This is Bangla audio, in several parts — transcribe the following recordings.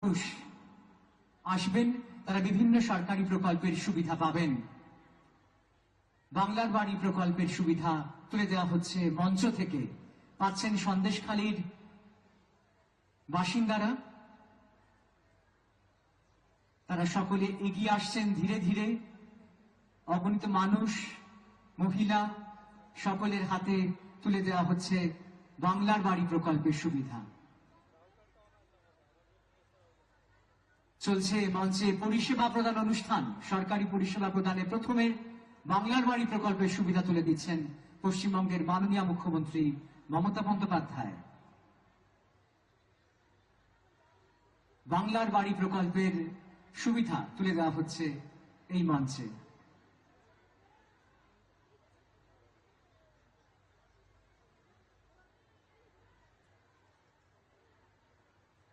মানুষ আসবেন তারা বিভিন্ন সরকারি প্রকল্পের সুবিধা পাবেন। বাংলার বাড়ি প্রকল্পের সুবিধা তুলে দেওয়া হচ্ছে মঞ্চ থেকে। পাচ্ছেন সন্দেশখালীর বাসিন্দারা, তারা সকলে এগিয়ে আসছেন ধীরে ধীরে। অগণিত মানুষ, মহিলা সকলের হাতে তুলে দেওয়া হচ্ছে বাংলার বাড়ি প্রকল্পের সুবিধা। চলছে মঞ্চে পরিষেবা প্রদান অনুষ্ঠান। সরকারি পরিষেবা প্রদানে প্রথমে বাংলার বাড়ি প্রকল্পের সুবিধা তুলে দিচ্ছেন পশ্চিমবঙ্গের মাননীয় মুখ্যমন্ত্রী মমতা বন্দ্যোপাধ্যায়। বাংলার বাড়ি প্রকল্পের সুবিধা তুলে দেওয়া হচ্ছে এই মঞ্চে।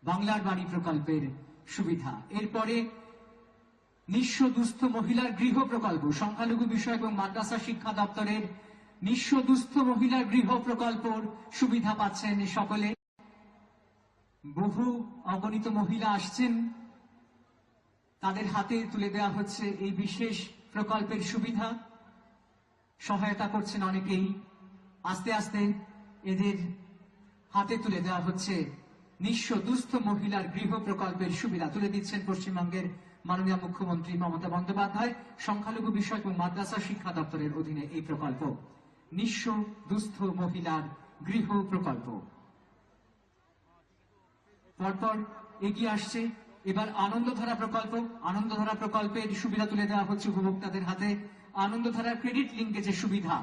বাংলার বাড়ি প্রকল্পের সুবিধা। এরপরে নিঃস্ব দুস্থ মহিলার গৃহ প্রকল্প। সংখ্যালঘু বিষয় এবং মাদ্রাসা শিক্ষা দপ্তরের নিঃস্ব দুস্থ মহিলার গৃহ প্রকল্পর সুবিধা পাচ্ছেন সকলে। বহু অগণিত মহিলা আসছেন, তাদের হাতে তুলে দেওয়া হচ্ছে এই বিশেষ প্রকল্পের সুবিধা। সহায়তা করছেন অনেকেই। আস্তে আস্তে এদের হাতে তুলে দেওয়া হচ্ছে নিঃস্ব দুস্থ মহিলার গৃহ প্রকল্পের সুবিধা। তুলে দিচ্ছেন পশ্চিমবঙ্গের মাননীয় মুখ্যমন্ত্রী মমতা বন্দ্যোপাধ্যায়। সংখ্যালঘু বিষয় এবং মাদ্রাসা শিক্ষা দপ্তরের অধীনে এই প্রকল্প, নিঃস্ব দুস্থ মহিলার গৃহ প্রকল্প। পরপর এগিয়ে আসছে এবার আনন্দধারা প্রকল্প। আনন্দধারা প্রকল্পের সুবিধা তুলে দেওয়া হচ্ছে উপভোক্তাদের হাতে। আনন্দধারা ক্রেডিট লিঙ্কেজের সুবিধা